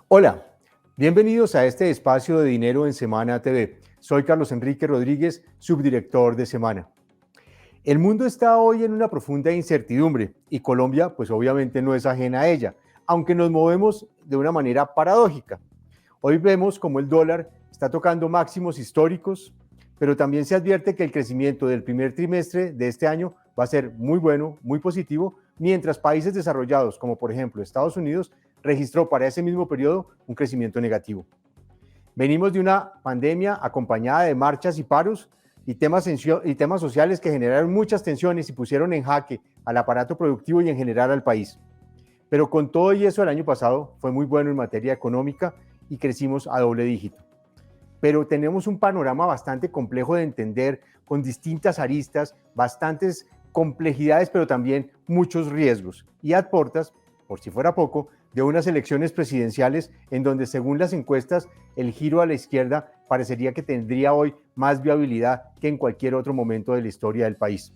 Hola, bienvenidos a este espacio de Dinero en Semana TV. Soy Carlos Enrique Rodríguez, subdirector de Semana. El mundo está hoy en una profunda incertidumbre y Colombia, pues obviamente no es ajena a ella, aunque nos movemos de una manera paradójica. Hoy vemos como el dólar está tocando máximos históricos, pero también se advierte que el crecimiento del primer trimestre de este año va a ser muy bueno, muy positivo, mientras países desarrollados, como por ejemplo Estados Unidos, registró para ese mismo periodo un crecimiento negativo. Venimos de una pandemia acompañada de marchas y paros y temas sociales que generaron muchas tensiones y pusieron en jaque al aparato productivo y en general al país. Pero con todo y eso, el año pasado fue muy bueno en materia económica y crecimos a doble dígito. Pero tenemos un panorama bastante complejo de entender, con distintas aristas, bastantes complejidades, pero también muchos riesgos. Y a portas, por si fuera poco, de unas elecciones presidenciales en donde, según las encuestas, el giro a la izquierda parecería que tendría hoy más viabilidad que en cualquier otro momento de la historia del país.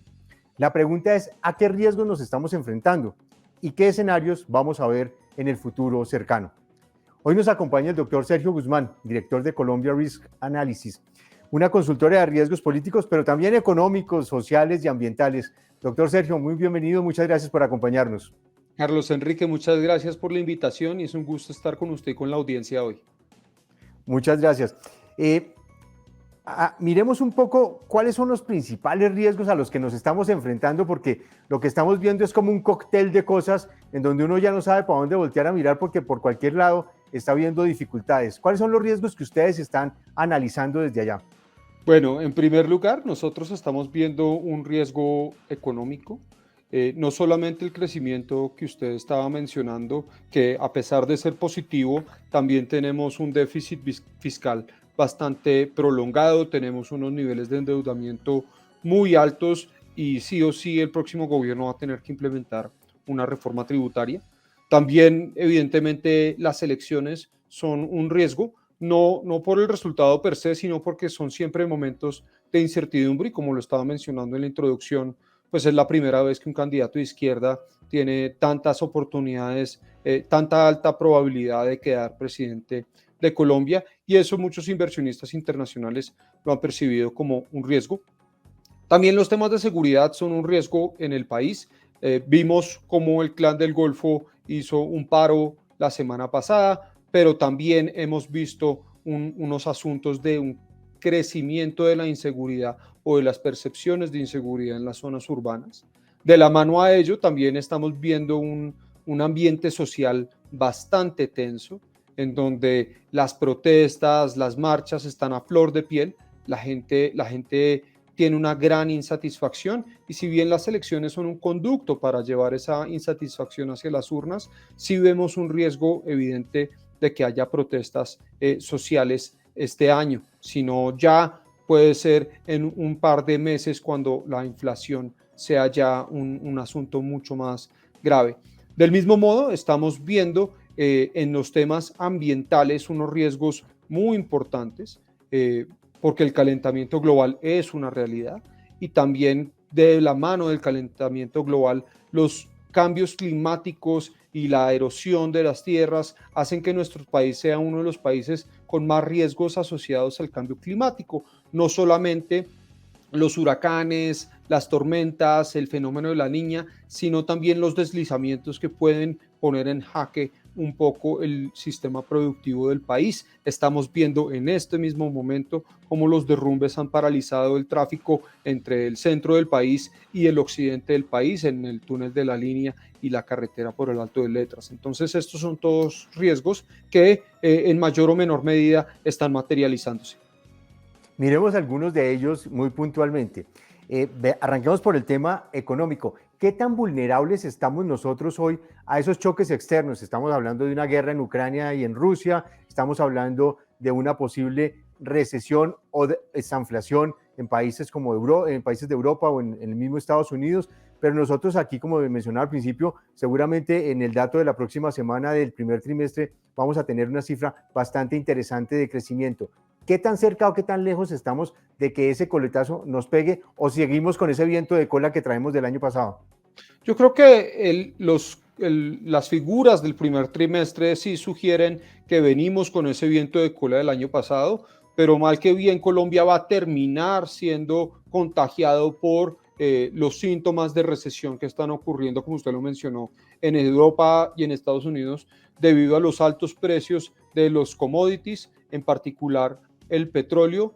La pregunta es, ¿a qué riesgos nos estamos enfrentando? ¿Y qué escenarios vamos a ver en el futuro cercano? Hoy nos acompaña el doctor Sergio Guzmán, director de Colombia Risk Analysis, una consultora de riesgos políticos, pero también económicos, sociales y ambientales. Doctor Sergio, muy bienvenido, muchas gracias por acompañarnos. Carlos Enrique, muchas gracias por la invitación y es un gusto estar con usted y con la audiencia hoy. Muchas gracias. Miremos un poco cuáles son los principales riesgos a los que nos estamos enfrentando, porque lo que estamos viendo es como un cóctel de cosas en donde uno ya no sabe para dónde voltear a mirar porque por cualquier lado está viendo dificultades. ¿Cuáles son los riesgos que ustedes están analizando desde allá? Bueno, en primer lugar, nosotros estamos viendo un riesgo económico, no solamente el crecimiento que usted estaba mencionando, que a pesar de ser positivo, también tenemos un déficit fiscal bastante prolongado, tenemos unos niveles de endeudamiento muy altos y sí o sí el próximo gobierno va a tener que implementar una reforma tributaria. También, evidentemente, las elecciones son un riesgo, no por el resultado per se, sino porque son siempre momentos de incertidumbre y como lo estaba mencionando en la introducción, pues es la primera vez que un candidato de izquierda tiene tantas oportunidades, tanta alta probabilidad de quedar presidente de Colombia y eso muchos inversionistas internacionales lo han percibido como un riesgo. También los temas de seguridad son un riesgo en el país. Vimos cómo el Clan del Golfo hizo un paro la semana pasada, pero también hemos visto unos asuntos de un crecimiento de la inseguridad o de las percepciones de inseguridad en las zonas urbanas. De la mano a ello, también estamos viendo un ambiente social bastante tenso, en donde las protestas, las marchas están a flor de piel, la gente tiene una gran insatisfacción y si bien las elecciones son un conducto para llevar esa insatisfacción hacia las urnas, sí vemos un riesgo evidente de que haya protestas sociales este año, sino ya puede ser en un par de meses cuando la inflación sea ya un asunto mucho más grave. Del mismo modo, estamos viendo en los temas ambientales unos riesgos muy importantes. Porque el calentamiento global es una realidad y también de la mano del calentamiento global, los cambios climáticos y la erosión de las tierras hacen que nuestro país sea uno de los países con más riesgos asociados al cambio climático, no solamente los huracanes, las tormentas, el fenómeno de la niña, sino también los deslizamientos que pueden poner en jaque un poco el sistema productivo del país. Estamos viendo en este mismo momento cómo los derrumbes han paralizado el tráfico entre el centro del país y el occidente del país en el túnel de la línea y la carretera por el Alto de Letras. Entonces estos son todos riesgos que en mayor o menor medida están materializándose. Miremos algunos de ellos muy puntualmente. Arranquemos por el tema económico. ¿Qué tan vulnerables estamos nosotros hoy a esos choques externos? Estamos hablando de una guerra en Ucrania y en Rusia, estamos hablando de una posible recesión o desinflación en países como en países de Europa o en el mismo Estados Unidos, pero nosotros aquí, como mencionaba al principio, seguramente en el dato de la próxima semana del primer trimestre vamos a tener una cifra bastante interesante de crecimiento. ¿Qué tan cerca o qué tan lejos estamos de que ese coletazo nos pegue o seguimos con ese viento de cola que traemos del año pasado? Yo creo que los las figuras del primer trimestre sí sugieren que venimos con ese viento de cola del año pasado, pero mal que bien Colombia va a terminar siendo contagiado por los síntomas de recesión que están ocurriendo, como usted lo mencionó, en Europa y en Estados Unidos, debido a los altos precios de los commodities, en particular el petróleo,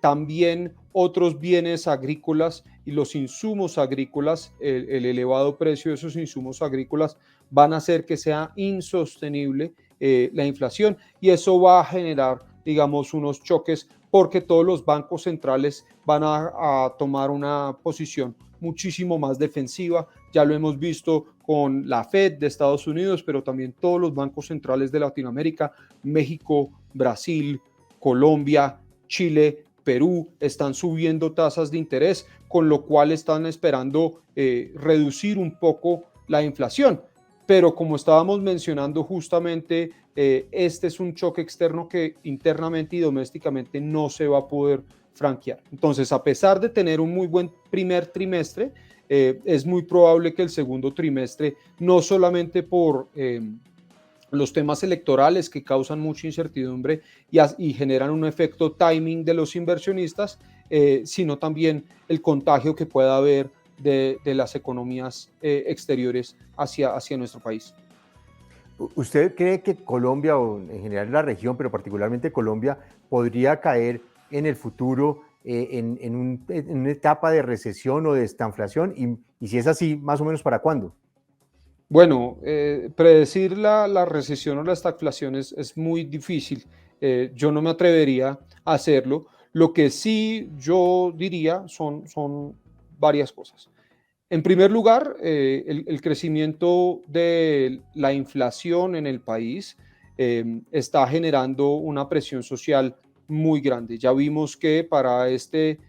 también otros bienes agrícolas y los insumos agrícolas, el elevado precio de esos insumos agrícolas van a hacer que sea insostenible la inflación, y eso va a generar, digamos, unos choques porque todos los bancos centrales van a tomar una posición muchísimo más defensiva. Ya lo hemos visto con la Fed de Estados Unidos, pero también todos los bancos centrales de Latinoamérica, México, Brasil, Colombia, Chile, Perú, están subiendo tasas de interés, con lo cual están esperando reducir un poco la inflación. Pero como estábamos mencionando justamente, este es un choque externo que internamente y domésticamente no se va a poder franquear. Entonces, a pesar de tener un muy buen primer trimestre, es muy probable que el segundo trimestre, no solamente por los temas electorales que causan mucha incertidumbre y generan un efecto timing de los inversionistas, sino también el contagio que pueda haber de las economías exteriores hacia nuestro país. ¿Usted cree que Colombia, o en general la región, pero particularmente Colombia, podría caer en el futuro en una etapa de recesión o de estanflación? Y si es así, más o menos ¿para cuándo? Bueno, predecir la recesión o la estagflación es muy difícil. Yo no me atrevería a hacerlo. Lo que sí yo diría son varias cosas. En primer lugar, el crecimiento de la inflación en el país está generando una presión social muy grande. Ya vimos que para este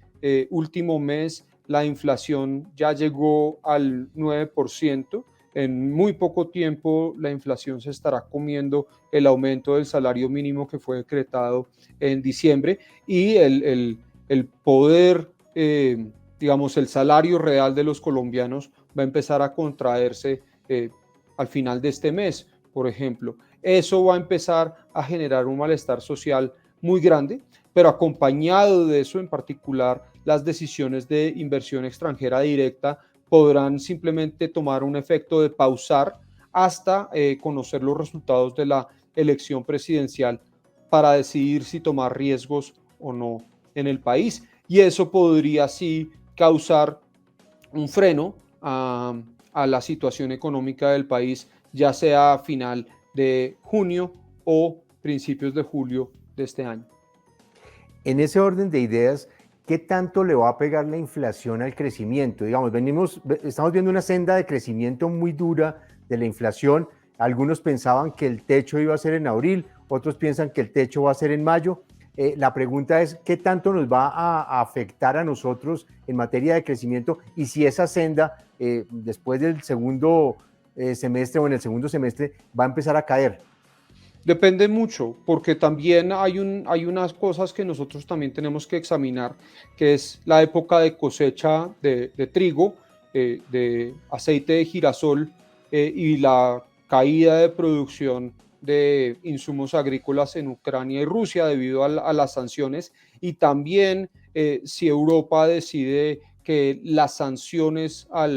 último mes la inflación ya llegó al 9%. En muy poco tiempo la inflación se estará comiendo el aumento del salario mínimo que fue decretado en diciembre, y el poder, digamos, el salario real de los colombianos va a empezar a contraerse al final de este mes, por ejemplo. Eso va a empezar a generar un malestar social muy grande, pero acompañado de eso, en particular, las decisiones de inversión extranjera directa podrán simplemente tomar un efecto de pausar hasta conocer los resultados de la elección presidencial para decidir si tomar riesgos o no en el país. Y eso podría sí causar un freno a la situación económica del país, ya sea a final de junio o principios de julio de este año. En ese orden de ideas, ¿qué tanto le va a pegar la inflación al crecimiento? Digamos, estamos viendo una senda de crecimiento muy dura de la inflación. Algunos pensaban que el techo iba a ser en abril, otros piensan que el techo va a ser en mayo. La pregunta es, ¿qué tanto nos va a afectar a nosotros en materia de crecimiento? Y si esa senda, después del segundo semestre o en el segundo semestre, va a empezar a caer. Depende mucho, porque también hay unas cosas que nosotros también tenemos que examinar, que es la época de cosecha de trigo, de aceite de girasol, y la caída de producción de insumos agrícolas en Ucrania y Rusia debido a las sanciones, y también si Europa decide que las sanciones a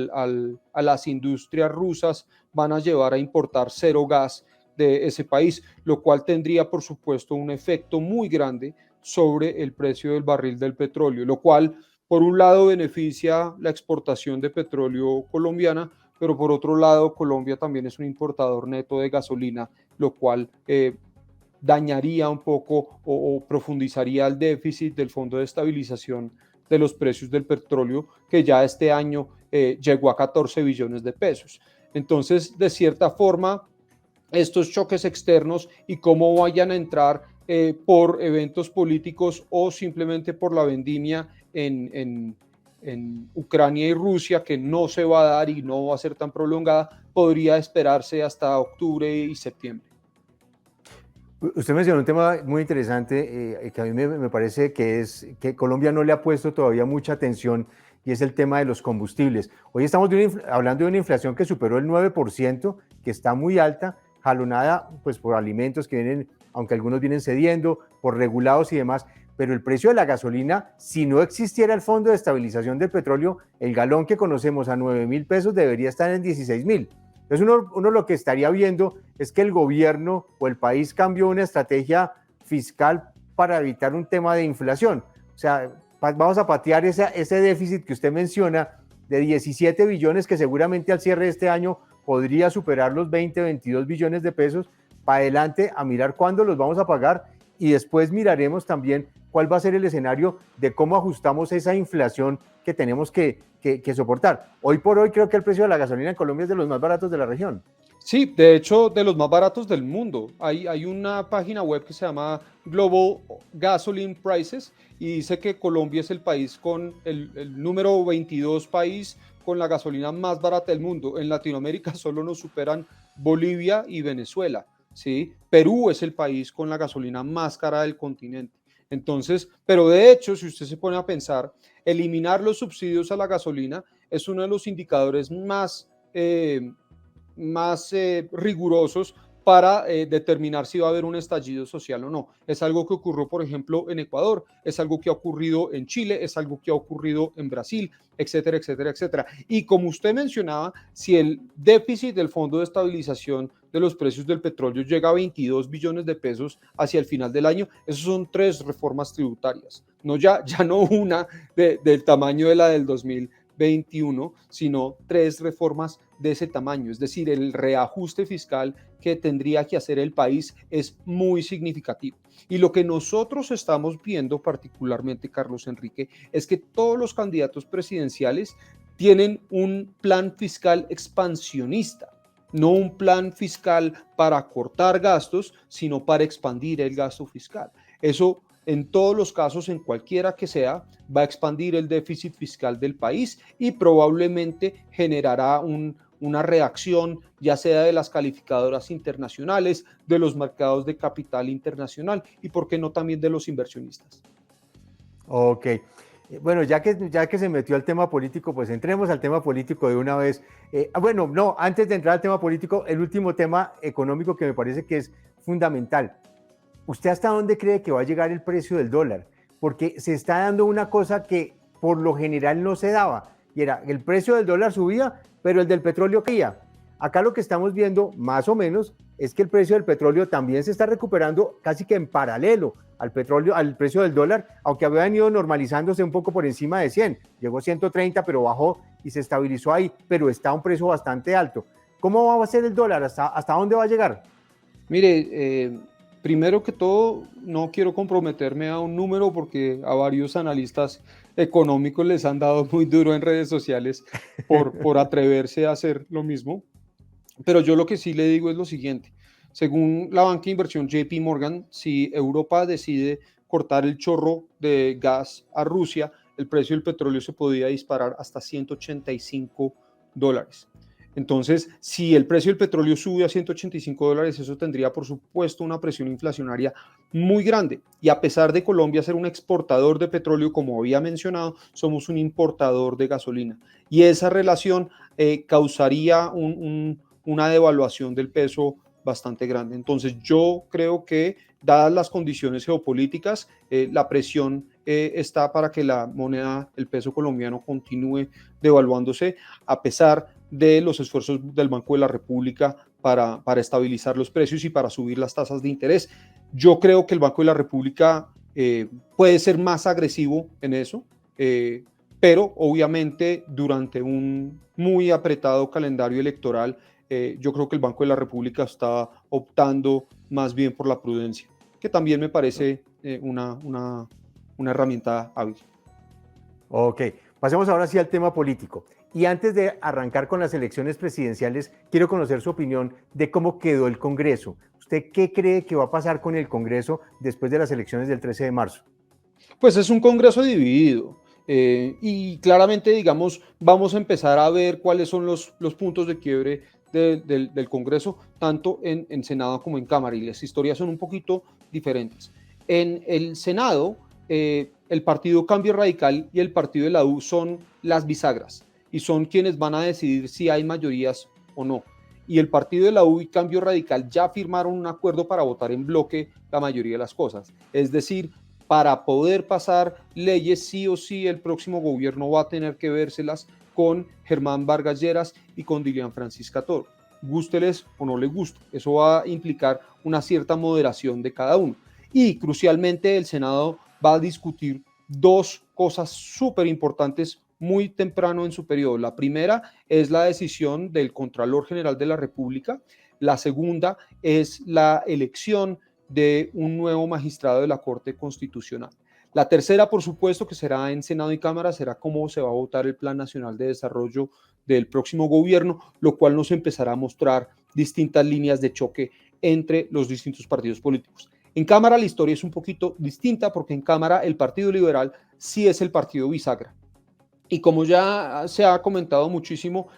las industrias rusas van a llevar a importar cero gas de ese país, lo cual tendría, por supuesto, un efecto muy grande sobre el precio del barril del petróleo, lo cual, por un lado, beneficia la exportación de petróleo colombiana, pero por otro lado, Colombia también es un importador neto de gasolina, lo cual dañaría un poco o profundizaría el déficit del Fondo de Estabilización de los Precios del Petróleo, que ya este año llegó a 14 billones de pesos. Entonces, de cierta forma, estos choques externos y cómo vayan a entrar por eventos políticos o simplemente por la vendimia en Ucrania y Rusia, que no se va a dar y no va a ser tan prolongada, podría esperarse hasta octubre y septiembre. Usted mencionó un tema muy interesante que a mí me parece que es que Colombia no le ha puesto todavía mucha atención, y es el tema de los combustibles. Hoy estamos hablando de una inflación que superó el 9%, que está muy alta, jalonada pues por alimentos que vienen, aunque algunos vienen cediendo, por regulados y demás, pero el precio de la gasolina, si no existiera el Fondo de Estabilización del Petróleo, el galón que conocemos a 9.000 pesos debería estar en 16.000. Entonces uno lo que estaría viendo es que el gobierno o el país cambió una estrategia fiscal para evitar un tema de inflación. O sea, vamos a patear ese déficit que usted menciona de 17 billones que seguramente al cierre de este año podría superar los 20, 22 billones de pesos, para adelante a mirar cuándo los vamos a pagar y después miraremos también cuál va a ser el escenario de cómo ajustamos esa inflación que tenemos que soportar. Hoy por hoy creo que el precio de la gasolina en Colombia es de los más baratos de la región. Sí, de hecho, de los más baratos del mundo. Hay una página web que se llama Global Gasoline Prices y dice que Colombia es el país con el número 22 país con la gasolina más barata del mundo. En Latinoamérica solo nos superan Bolivia y Venezuela, ¿sí? Perú es el país con la gasolina más cara del continente. Entonces, pero de hecho, si usted se pone a pensar, eliminar los subsidios a la gasolina es uno de los indicadores más rigurosos para determinar si va a haber un estallido social o no. Es algo que ocurrió, por ejemplo, en Ecuador, es algo que ha ocurrido en Chile, es algo que ha ocurrido en Brasil, etcétera, etcétera, etcétera. Y como usted mencionaba, si el déficit del Fondo de Estabilización de los precios del petróleo llega a 22 billones de pesos hacia el final del año, esos son 3 reformas tributarias, no ya no una del tamaño de la del 2021, sino 3 reformas de ese tamaño. Es decir, el reajuste fiscal que tendría que hacer el país es muy significativo. Y lo que nosotros estamos viendo particularmente, Carlos Enrique, es que todos los candidatos presidenciales tienen un plan fiscal expansionista, no un plan fiscal para cortar gastos, sino para expandir el gasto fiscal. Eso en todos los casos, en cualquiera que sea, va a expandir el déficit fiscal del país y probablemente generará una reacción, ya sea de las calificadoras internacionales, de los mercados de capital internacional y, por qué no, también de los inversionistas. Ok. Bueno, ya que se metió al tema político, pues entremos al tema político de una vez. Bueno, no, antes de entrar al tema político, el último tema económico que me parece que es fundamental. ¿Usted hasta dónde cree que va a llegar el precio del dólar? Porque se está dando una cosa que por lo general no se daba, y era el precio del dólar subía, pero el del petróleo caía. Acá lo que estamos viendo, más o menos, es que el precio del petróleo también se está recuperando casi que en paralelo al petróleo, al precio del dólar, aunque había venido normalizándose un poco por encima de 100. Llegó a 130, pero bajó y se estabilizó ahí, pero está a un precio bastante alto. ¿Cómo va a ser el dólar? ¿Hasta dónde va a llegar? Mire, primero que todo, no quiero comprometerme a un número porque a varios analistas económicos les han dado muy duro en redes sociales por atreverse a hacer lo mismo. Pero yo lo que sí le digo es lo siguiente. Según la banca de inversión JP Morgan, si Europa decide cortar el chorro de gas a Rusia, el precio del petróleo se podría disparar hasta $185. Entonces, si el precio del petróleo sube a $185, eso tendría, por supuesto, una presión inflacionaria muy grande. Y a pesar de Colombia ser un exportador de petróleo, como había mencionado, somos un importador de gasolina. Y esa relación causaría una devaluación del peso bastante grande. Entonces, yo creo que, dadas las condiciones geopolíticas, la presión está para que la moneda, el peso colombiano, continúe devaluándose, a pesar de los esfuerzos del Banco de la República para estabilizar los precios y para subir las tasas de interés. Yo creo que el Banco de la República puede ser más agresivo en eso, pero obviamente durante un muy apretado calendario electoral, yo creo que el Banco de la República está optando más bien por la prudencia, que también me parece una herramienta hábil. Ok, pasemos ahora sí al tema político. Y antes de arrancar con las elecciones presidenciales, quiero conocer su opinión de cómo quedó el Congreso. ¿Usted qué cree que va a pasar con el Congreso después de las elecciones del 13 de marzo? Pues es un Congreso dividido y claramente, digamos, vamos a empezar a ver cuáles son los puntos de quiebre del Congreso, tanto en Senado como en Cámara, y las historias son un poquito diferentes. En el Senado, el partido Cambio Radical y el partido de la U son las bisagras y son quienes van a decidir si hay mayorías o no. Y el partido de la U y Cambio Radical ya firmaron un acuerdo para votar en bloque la mayoría de las cosas. Es decir, para poder pasar leyes, sí o sí, el próximo gobierno va a tener que vérselas con Germán Vargas Lleras y con Dilian Francisca Toro. Gústeles o no les guste. Eso va a implicar una cierta moderación de cada uno. Y crucialmente el Senado va a discutir dos cosas súper importantes muy temprano en su periodo. La primera es la decisión del Contralor General de la República. La segunda es la elección de un nuevo magistrado de la Corte Constitucional. La tercera, por supuesto, que será en Senado y Cámara, será cómo se va a votar el Plan Nacional de Desarrollo del próximo gobierno, lo cual nos empezará a mostrar distintas líneas de choque entre los distintos partidos políticos. En Cámara la historia es un poquito distinta porque en Cámara el Partido Liberal sí es el partido bisagra. Y como ya se ha comentado muchísimo,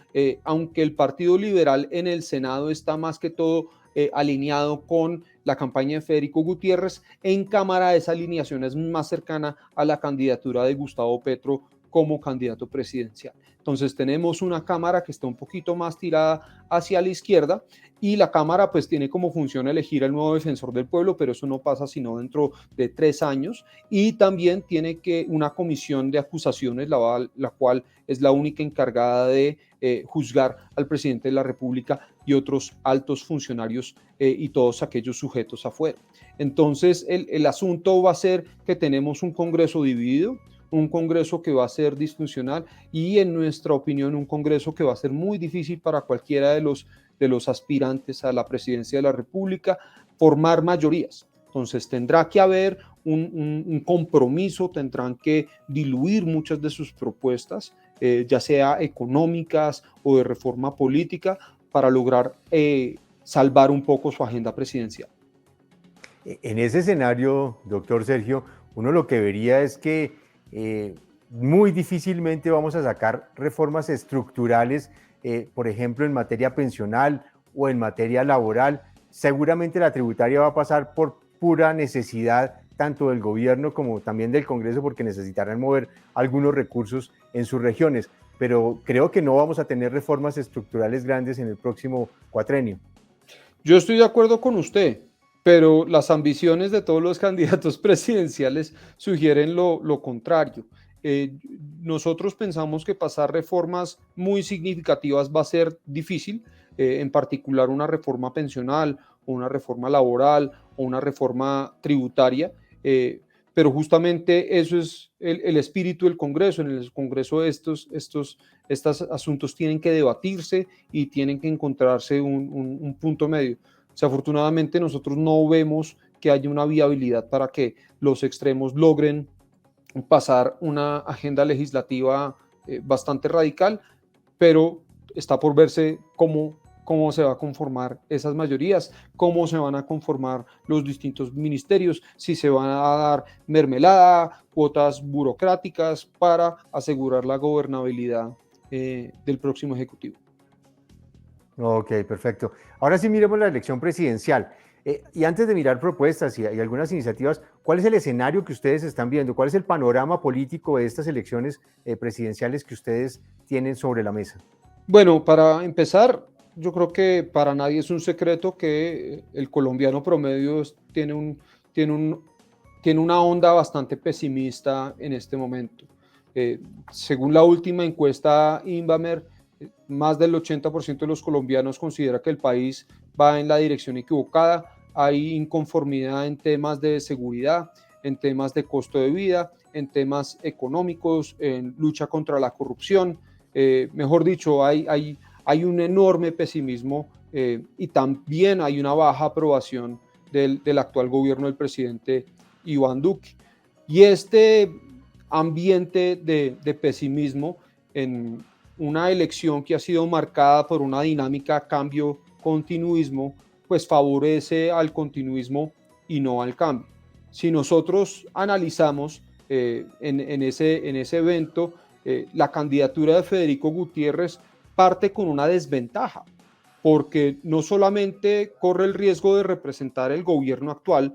aunque el Partido Liberal en el Senado está más que todo alineado con la campaña de Federico Gutiérrez, en Cámara esa alineación es más cercana a la candidatura de Gustavo Petro como candidato presidencial. Entonces tenemos una Cámara que está un poquito más tirada hacia la izquierda y la Cámara pues tiene como función elegir al nuevo defensor del pueblo, pero eso no pasa sino dentro de 3 años y también tiene que una comisión de acusaciones, la cual es la única encargada de juzgar al presidente de la República y otros altos funcionarios y todos aquellos sujetos afuera. Entonces el asunto va a ser que tenemos un Congreso dividido, un Congreso que va a ser disfuncional y en nuestra opinión un Congreso que va a ser muy difícil para cualquiera de los aspirantes a la presidencia de la República formar mayorías. Entonces tendrá que haber un compromiso, tendrán que diluir muchas de sus propuestas, ya sea económicas o de reforma política, para lograr salvar un poco su agenda presidencial. En ese escenario, doctor Sergio, uno lo que vería es que muy difícilmente vamos a sacar reformas estructurales, por ejemplo, en materia pensional o en materia laboral. Seguramente la tributaria va a pasar por pura necesidad tanto del gobierno como también del Congreso, porque necesitarán mover algunos recursos en sus regiones. Pero creo que no vamos a tener reformas estructurales grandes en el próximo cuatrenio. Yo estoy de acuerdo con usted, pero las ambiciones de todos los candidatos presidenciales sugieren lo contrario. Nosotros pensamos que pasar reformas muy significativas va a ser difícil, en particular una reforma pensional o una reforma laboral o una reforma tributaria, pero justamente eso es el espíritu del Congreso. En el Congreso estos asuntos tienen que debatirse y tienen que encontrarse un punto medio. Desafortunadamente nosotros no vemos que haya una viabilidad para que los extremos logren pasar una agenda legislativa bastante radical, pero está por verse cómo se va a conformar esas mayorías, cómo se van a conformar los distintos ministerios, si se van a dar mermelada, cuotas burocráticas para asegurar la gobernabilidad del próximo Ejecutivo. Ok, perfecto. Ahora sí miremos la elección presidencial. Y antes de mirar propuestas y algunas iniciativas, ¿cuál es el escenario que ustedes están viendo? ¿Cuál es el panorama político de estas elecciones presidenciales que ustedes tienen sobre la mesa? Bueno, para empezar, yo creo que para nadie es un secreto que el colombiano promedio tiene una onda bastante pesimista en este momento. Según la última encuesta Inbamer, más del 80% de los colombianos considera que el país va en la dirección equivocada. Hay inconformidad en temas de seguridad, en temas de costo de vida, en temas económicos, en lucha contra la corrupción. Mejor dicho, hay un enorme pesimismo y también hay una baja aprobación del actual gobierno del presidente Iván Duque. Y este ambiente de pesimismo en una elección que ha sido marcada por una dinámica cambio-continuismo, pues favorece al continuismo y no al cambio. Si nosotros analizamos en ese evento, la candidatura de Federico Gutiérrez parte con una desventaja, porque no solamente corre el riesgo de representar el gobierno actual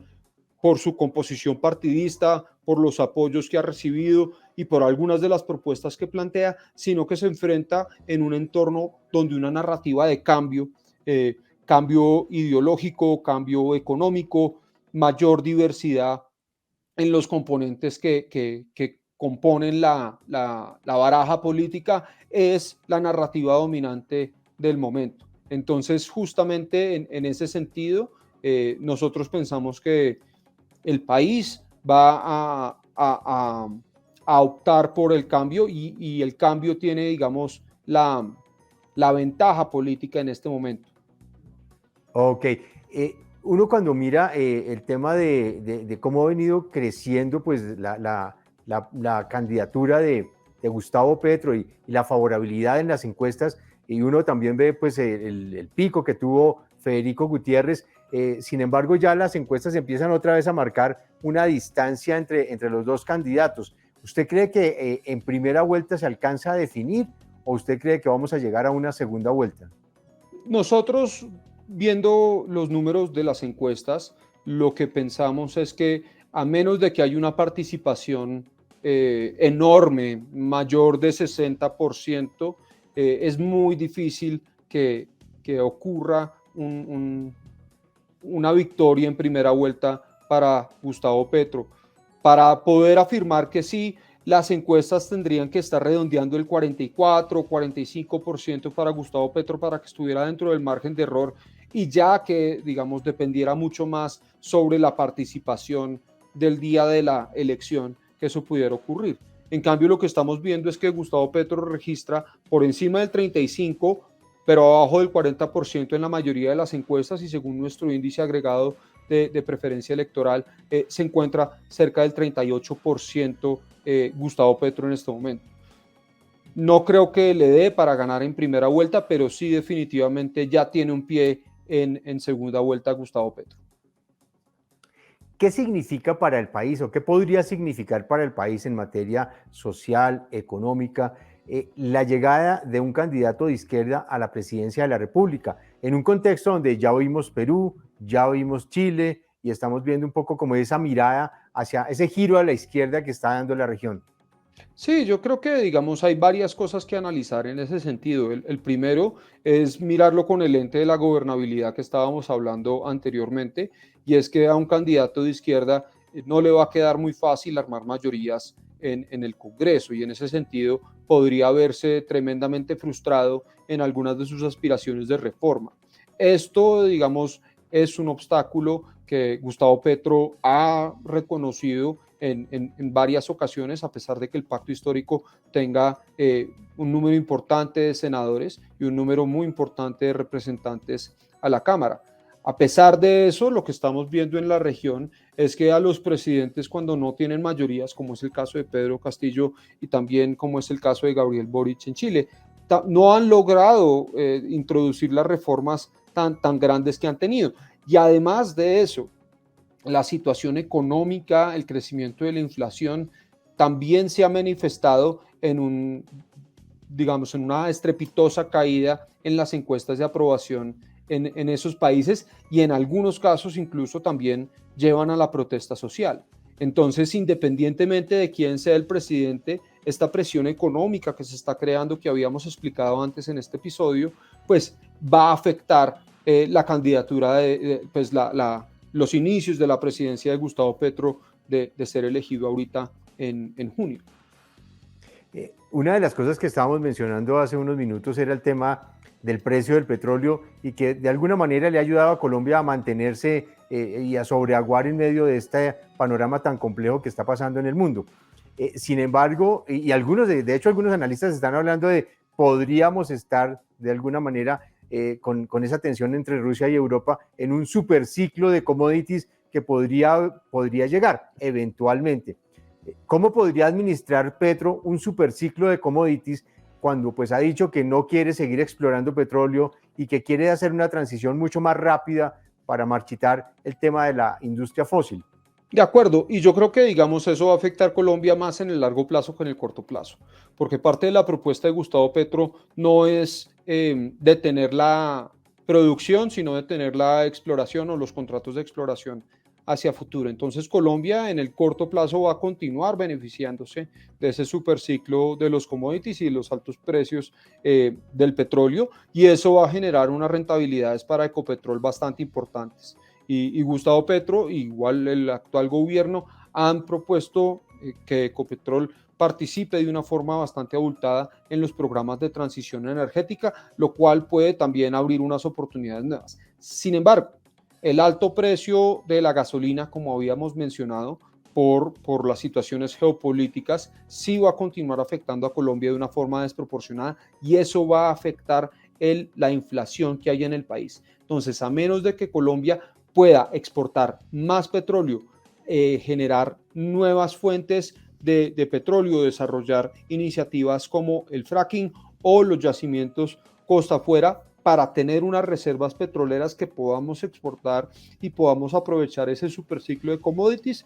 por su composición partidista, por los apoyos que ha recibido y por algunas de las propuestas que plantea, sino que se enfrenta en un entorno donde una narrativa de cambio, cambio ideológico, cambio económico, mayor diversidad en los componentes que componen la baraja política, es la narrativa dominante del momento. Entonces, justamente en ese sentido, nosotros pensamos que el país va a optar por el cambio y el cambio tiene, digamos, la ventaja política en este momento. Ok. Uno cuando mira el tema de cómo ha venido creciendo pues, la candidatura de Gustavo Petro y la favorabilidad en las encuestas, y uno también ve pues, el pico que tuvo Federico Gutiérrez, sin embargo ya las encuestas empiezan otra vez a marcar una distancia entre los dos candidatos. ¿Usted cree que en primera vuelta se alcanza a definir o usted cree que vamos a llegar a una segunda vuelta? Nosotros, viendo los números de las encuestas, lo que pensamos es que a menos de que haya una participación enorme, mayor de 60%, es muy difícil que ocurra una victoria en primera vuelta para Gustavo Petro. Para poder afirmar que sí, las encuestas tendrían que estar redondeando el 44 o 45% para Gustavo Petro para que estuviera dentro del margen de error y ya que, digamos, dependiera mucho más sobre la participación del día de la elección que eso pudiera ocurrir. En cambio, lo que estamos viendo es que Gustavo Petro registra por encima del 35%, pero abajo del 40% en la mayoría de las encuestas y según nuestro índice agregado de preferencia electoral, se encuentra cerca del 38% Gustavo Petro en este momento. No creo que le dé para ganar en primera vuelta, pero sí definitivamente ya tiene un pie en segunda vuelta Gustavo Petro. ¿Qué significa para el país o qué podría significar para el país en materia social, económica, la llegada de un candidato de izquierda a la presidencia de la República, en un contexto donde ya vimos Perú, ya vimos Chile y estamos viendo un poco como esa mirada hacia ese giro a la izquierda que está dando la región? Sí, yo creo que, digamos, hay varias cosas que analizar en ese sentido. El primero es mirarlo con el lente de la gobernabilidad que estábamos hablando anteriormente, y es que a un candidato de izquierda no le va a quedar muy fácil armar mayorías en el Congreso, y en ese sentido podría verse tremendamente frustrado en algunas de sus aspiraciones de reforma. Esto, digamos, es un obstáculo que Gustavo Petro ha reconocido en varias ocasiones, a pesar de que el pacto histórico tenga un número importante de senadores y un número muy importante de representantes a la Cámara. A pesar de eso, lo que estamos viendo en la región es que a los presidentes, cuando no tienen mayorías, como es el caso de Pedro Castillo y también como es el caso de Gabriel Boric en Chile, no han logrado introducir las reformas tan grandes que han tenido. Y además de eso, la situación económica, el crecimiento de la inflación, también se ha manifestado digamos, en una estrepitosa caída en las encuestas de aprobación en esos países y en algunos casos incluso también llevan a la protesta social. Entonces, independientemente de quién sea el presidente, esta presión económica que se está creando, que habíamos explicado antes en este episodio, pues va a afectar la candidatura pues los inicios de la presidencia de Gustavo Petro de ser elegido ahorita en junio. Una de las cosas que estábamos mencionando hace unos minutos era el tema del precio del petróleo y que de alguna manera le ha ayudado a Colombia a mantenerse y a sobreaguar en medio de este panorama tan complejo que está pasando en el mundo. Sin embargo, y algunos, de hecho algunos analistas están hablando de podríamos estar de alguna manera con esa tensión entre Rusia y Europa en un superciclo de commodities que podría llegar eventualmente. ¿Cómo podría administrar Petro un superciclo de commodities cuando pues ha dicho que no quiere seguir explorando petróleo y que quiere hacer una transición mucho más rápida para marchitar el tema de la industria fósil? De acuerdo, y yo creo que, digamos, eso va a afectar a Colombia más en el largo plazo que en el corto plazo, porque parte de la propuesta de Gustavo Petro no es detener la producción, sino detener la exploración o los contratos de exploración hacia futuro. Entonces Colombia en el corto plazo va a continuar beneficiándose de ese superciclo de los commodities y de los altos precios del petróleo, y eso va a generar unas rentabilidades para Ecopetrol bastante importantes. Y Gustavo Petro, igual el actual gobierno, han propuesto que Ecopetrol participe de una forma bastante abultada en los programas de transición energética, lo cual puede también abrir unas oportunidades nuevas. Sin embargo, el alto precio de la gasolina, como habíamos mencionado, por las situaciones geopolíticas, sí va a continuar afectando a Colombia de una forma desproporcionada, y eso va a afectar la inflación que hay en el país. Entonces, a menos de que Colombia pueda exportar más petróleo, generar nuevas fuentes de petróleo, desarrollar iniciativas como el fracking o los yacimientos costa afuera, para tener unas reservas petroleras que podamos exportar y podamos aprovechar ese superciclo de commodities,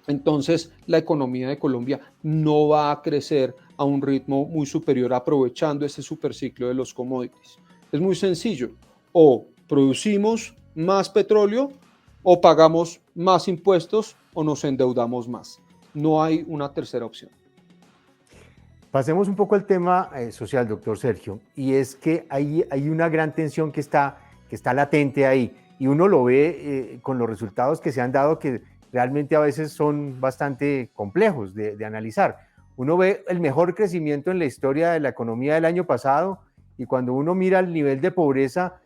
entonces la economía de Colombia no va a crecer a un ritmo muy superior aprovechando ese superciclo de los commodities. Es muy sencillo: o producimos más petróleo, o pagamos más impuestos, o nos endeudamos más. No hay una tercera opción. Pasemos un poco al tema social, doctor Sergio, y es que hay una gran tensión que está latente ahí, y uno lo ve con los resultados que se han dado, que realmente a veces son bastante complejos de analizar. Uno ve el mejor crecimiento en la historia de la economía del año pasado, y cuando uno mira el nivel de pobreza,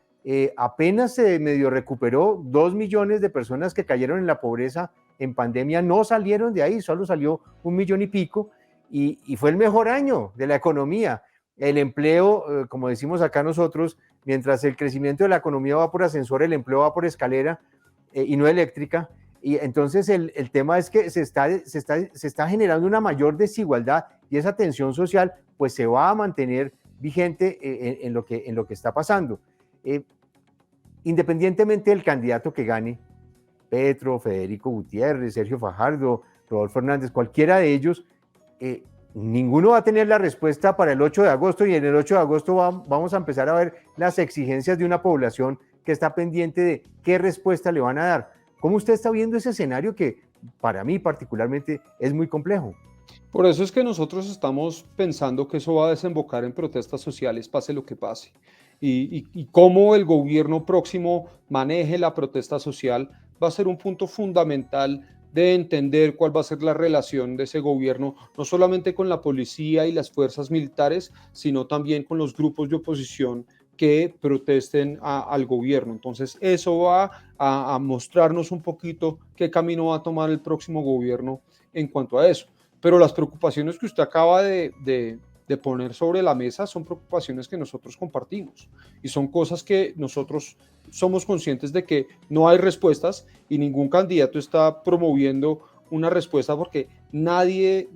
apenas se medio recuperó. 2 millones de personas que cayeron en la pobreza en pandemia no salieron de ahí, solo salió 1 millón y pico, y fue el mejor año de la economía. El empleo, como decimos acá nosotros, mientras el crecimiento de la economía va por ascensor, el empleo va por escalera y no eléctrica. Y entonces el tema es que se está generando una mayor desigualdad, y esa tensión social pues se va a mantener vigente en lo que está pasando. Independientemente del candidato que gane, Petro, Federico Gutiérrez, Sergio Fajardo, Rodolfo Hernández, cualquiera de ellos, ninguno va a tener la respuesta para el 8 de agosto, y en el 8 de agosto vamos a empezar a ver las exigencias de una población que está pendiente de qué respuesta le van a dar. ¿Cómo usted está viendo ese escenario que para mí particularmente es muy complejo? Por eso es que nosotros estamos pensando que eso va a desembocar en protestas sociales, pase lo que pase. Y cómo el gobierno próximo maneje la protesta social va a ser un punto fundamental de entender cuál va a ser la relación de ese gobierno, no solamente con la policía y las fuerzas militares, sino también con los grupos de oposición que protesten al gobierno. Entonces, eso va a mostrarnos un poquito qué camino va a tomar el próximo gobierno en cuanto a eso. Pero las preocupaciones que usted acaba de poner sobre la mesa son preocupaciones que nosotros compartimos, y son cosas que nosotros somos conscientes de que no hay respuestas, y ningún candidato está promoviendo una respuesta, porque nadie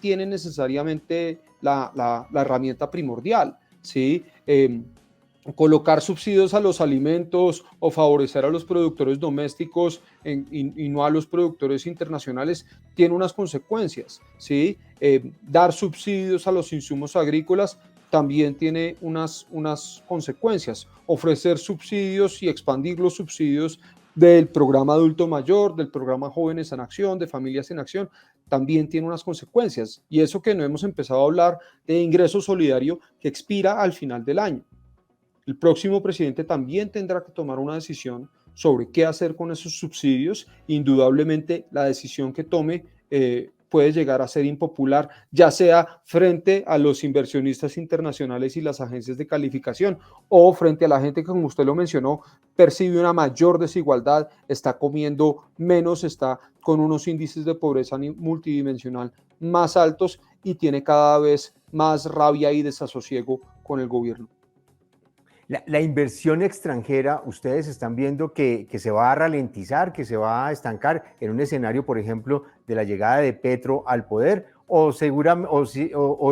tiene necesariamente la herramienta primordial, ¿sí? Colocar subsidios a los alimentos o favorecer a los productores domésticos y no a los productores internacionales tiene unas consecuencias, ¿sí? Dar subsidios a los insumos agrícolas también tiene unas consecuencias. Ofrecer subsidios y expandir los subsidios del programa Adulto Mayor, del programa Jóvenes en Acción, de Familias en Acción, también tiene unas consecuencias. Y eso que no hemos empezado a hablar de ingreso solidario, que expira al final del año. El próximo presidente también tendrá que tomar una decisión sobre qué hacer con esos subsidios. Indudablemente, la decisión que tome puede llegar a ser impopular, ya sea frente a los inversionistas internacionales y las agencias de calificación, o frente a la gente que, como usted lo mencionó, percibe una mayor desigualdad, está comiendo menos, está con unos índices de pobreza multidimensional más altos, y tiene cada vez más rabia y desasosiego con el gobierno. La inversión extranjera, ¿ustedes están viendo que se va a ralentizar, que se va a estancar en un escenario, por ejemplo, de la llegada de Petro al poder? ¿O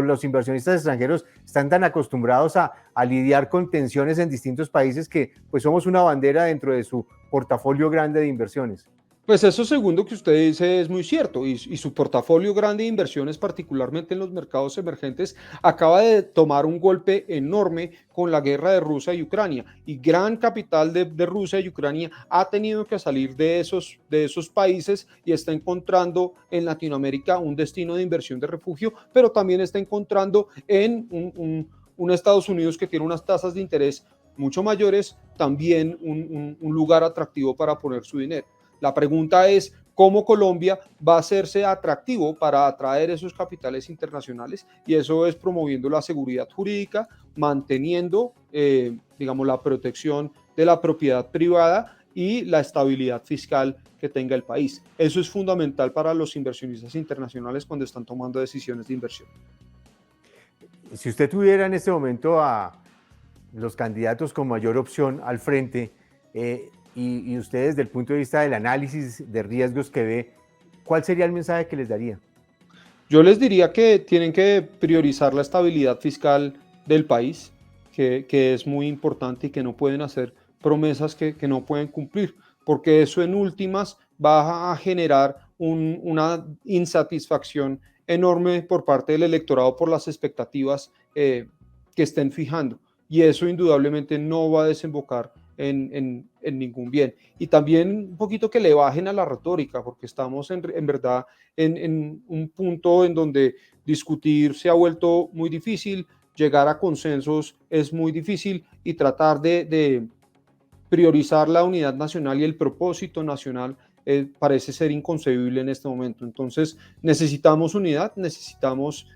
los inversionistas extranjeros están tan acostumbrados a lidiar con tensiones en distintos países que pues somos una bandera dentro de su portafolio grande de inversiones? Pues eso segundo que usted dice es muy cierto y su portafolio grande de inversiones, particularmente en los mercados emergentes, acaba de tomar un golpe enorme con la guerra de Rusia y Ucrania. Y gran capital de Rusia y Ucrania ha tenido que salir de esos países y está encontrando en Latinoamérica un destino de inversión de refugio, pero también está encontrando en un Estados Unidos que tiene unas tasas de interés mucho mayores, también un lugar atractivo para poner su dinero. La pregunta es cómo Colombia va a hacerse atractivo para atraer esos capitales internacionales, y eso es promoviendo la seguridad jurídica, manteniendo, digamos, la protección de la propiedad privada y la estabilidad fiscal que tenga el país. Eso es fundamental para los inversionistas internacionales cuando están tomando decisiones de inversión. Si usted tuviera en este momento a los candidatos con mayor opción al frente, y usted desde el punto de vista del análisis de riesgos que ve, ¿cuál sería el mensaje que les daría? Yo les diría que tienen que priorizar la estabilidad fiscal del país, que es muy importante y que no pueden hacer promesas que no pueden cumplir, porque eso en últimas va a generar una insatisfacción enorme por parte del electorado por las expectativas que estén fijando. Y eso indudablemente no va a desembocar en ningún bien. Y también un poquito que le bajen a la retórica, porque estamos en verdad en un punto en donde discutir se ha vuelto muy difícil, llegar a consensos es muy difícil, y tratar de priorizar la unidad nacional y el propósito nacional parece ser inconcebible en este momento. Entonces necesitamos unidad, necesitamos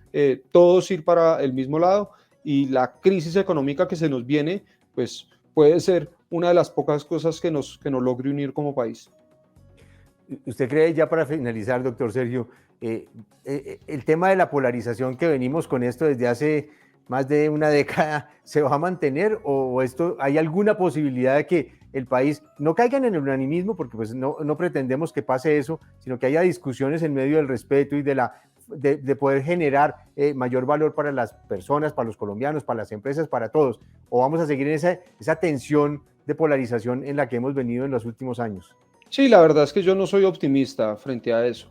todos ir para el mismo lado, y la crisis económica que se nos viene, pues puede ser una de las pocas cosas que nos logre unir como país. ¿Usted cree, ya para finalizar, doctor Sergio, el tema de la polarización que venimos con esto desde hace más de una década se va a mantener, o esto hay alguna posibilidad de que el país no caiga en el unanimismo, porque pues no pretendemos que pase eso, sino que haya discusiones en medio del respeto y de poder generar mayor valor para las personas, para los colombianos, para las empresas, para todos? ¿O vamos a seguir en esa tensión de polarización en la que hemos venido en los últimos años? Sí, la verdad es que yo no soy optimista frente a eso.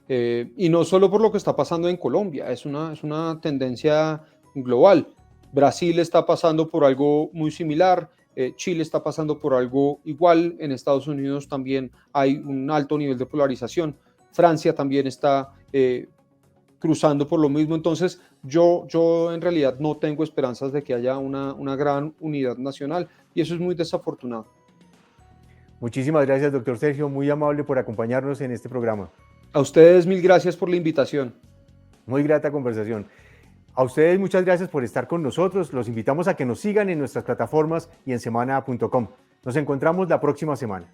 Y no solo por lo que está pasando en Colombia, es una tendencia global. Brasil está pasando por algo muy similar, Chile está pasando por algo igual, en Estados Unidos también hay un alto nivel de polarización, Francia también está cruzando por lo mismo. Entonces yo en realidad no tengo esperanzas de que haya una gran unidad nacional, y eso es muy desafortunado. Muchísimas gracias, doctor Sergio, muy amable por acompañarnos en este programa. A ustedes mil gracias por la invitación. Muy grata conversación. A ustedes muchas gracias por estar con nosotros. Los invitamos a que nos sigan en nuestras plataformas y en semana.com. Nos encontramos la próxima semana.